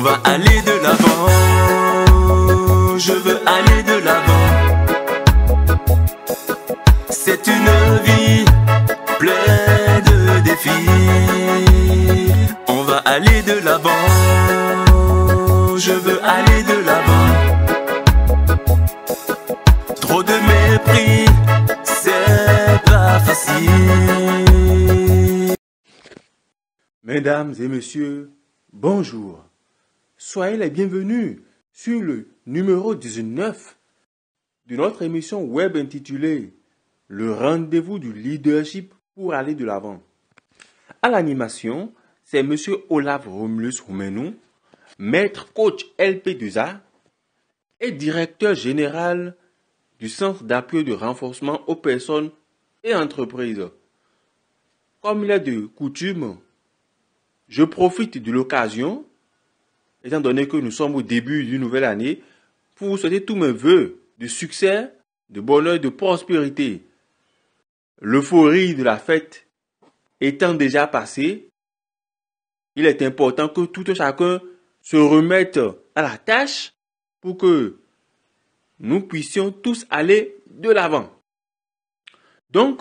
va aller de l'avant. Je veux aller de l'avant. C'est une vie pleine de défis. On va aller de l'avant. Je veux aller de l'avant. Trop de mépris, c'est pas facile. Mesdames et messieurs, bonjour. Soyez les bienvenus sur le numéro 19 de notre émission web intitulée Le rendez-vous du leadership pour aller de l'avant. À l'animation, c'est monsieur Olaf Romulus Roumenou, maître coach LP2A et directeur général du Centre d'appui de renforcement aux personnes et entreprises. Comme il est de coutume, je profite de l'occasion, étant donné que nous sommes au début d'une nouvelle année, pour vous souhaiter tous mes vœux de succès, de bonheur, de prospérité. L'euphorie de la fête étant déjà passée, il est important que tout chacun se remette à la tâche pour que nous puissions tous aller de l'avant. Donc,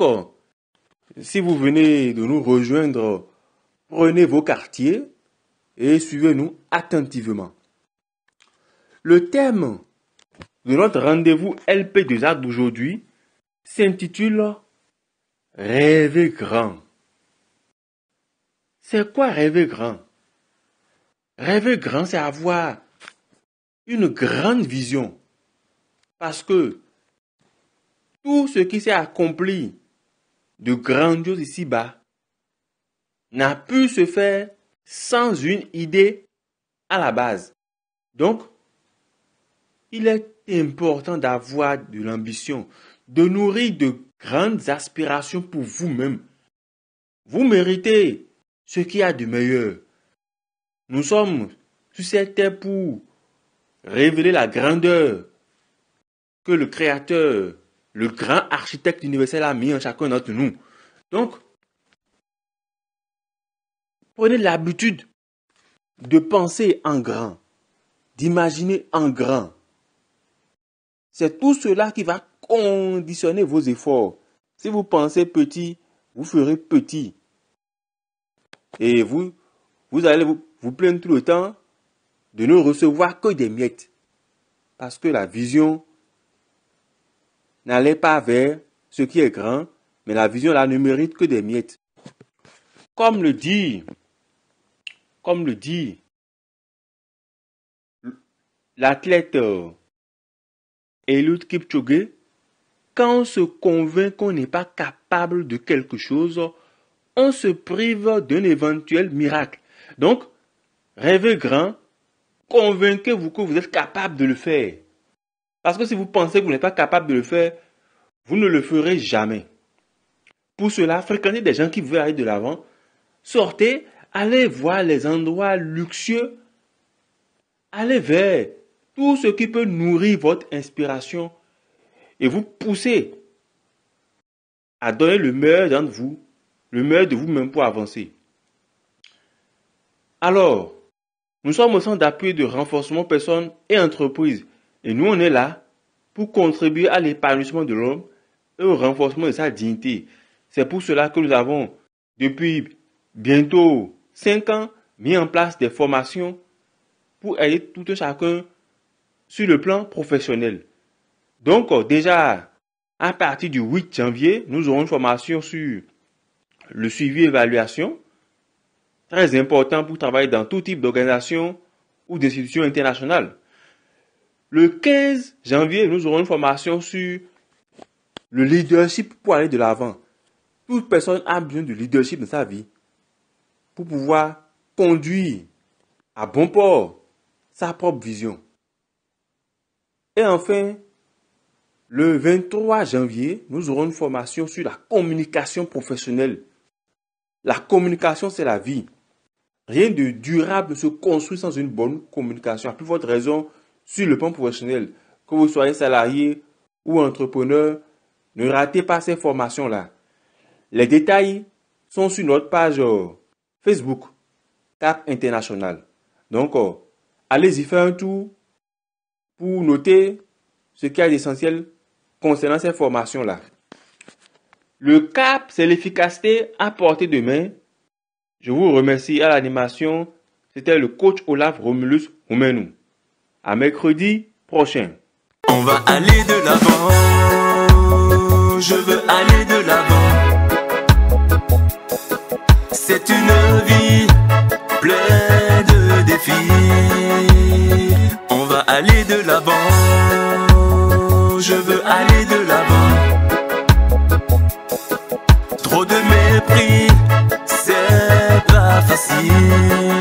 si vous venez de nous rejoindre, prenez vos quartiers et suivez-nous attentivement. Le thème de notre rendez-vous LP2A d'aujourd'hui s'intitule « Rêver grand ». C'est quoi rêver grand? Rêver grand, c'est avoir une grande vision. Parce que tout ce qui s'est accompli de grandiose ici-bas n'a pu se faire sans une idée à la base. Donc, il est important d'avoir de l'ambition, de nourrir de grandes aspirations pour vous-même. Vous méritez ce qu'il y a de meilleur. Nous sommes sur cette terre pour révéler la grandeur que le Créateur, le grand architecte universel a mis en chacun d'entre nous. Donc, prenez l'habitude de penser en grand, d'imaginer en grand. C'est tout cela qui va conditionner vos efforts. Si vous pensez petit, vous ferez petit. Et vous allez vous plaindre tout le temps de ne recevoir que des miettes. Parce que la vision n'allait pas vers ce qui est grand, mais la vision là ne mérite que des miettes. Comme le dit l'athlète Eliud Kipchoge, quand on se convainc qu'on n'est pas capable de quelque chose, on se prive d'un éventuel miracle. Donc, rêvez grand, convainquez-vous que vous êtes capable de le faire. Parce que si vous pensez que vous n'êtes pas capable de le faire, vous ne le ferez jamais. Pour cela, fréquentez des gens qui veulent aller de l'avant. Sortez, allez voir les endroits luxueux. Allez vers tout ce qui peut nourrir votre inspiration et vous pousser à donner le meilleur d'entre vous, le meilleur de vous-même pour avancer. Alors, nous sommes au centre d'appui de renforcement personnes et entreprises. Et nous, on est là pour contribuer à l'épanouissement de l'homme et au renforcement de sa dignité. C'est pour cela que nous avons, depuis bientôt 5 ans, mis en place des formations pour aider tout un chacun sur le plan professionnel. Donc, déjà, à partir du 8 janvier, nous aurons une formation sur le suivi et évaluation, très important pour travailler dans tout type d'organisation ou d'institution internationale. Le 15 janvier, nous aurons une formation sur le leadership pour aller de l'avant. Toute personne a besoin de leadership dans sa vie pour pouvoir conduire à bon port sa propre vision. Et enfin, le 23 janvier, nous aurons une formation sur la communication professionnelle. La communication, c'est la vie. Rien de durable ne se construit sans une bonne communication. À plus forte raison, sur le plan professionnel, que vous soyez salarié ou entrepreneur, ne ratez pas ces formations-là. Les détails sur notre page Facebook, Cap International. Donc, allez-y faire un tour pour noter ce qu'il y a d'essentiel concernant ces formations-là. Le cap, c'est l'efficacité à portée de main. Je vous remercie. À l'animation, c'était le coach Olaf Romulus Oumenou. À mercredi prochain. On va aller de l'avant, je veux aller de l'avant. C'est une vie pleine de défis. On va aller de l'avant, je veux aller de l'avant. Trop de mépris, c'est pas facile.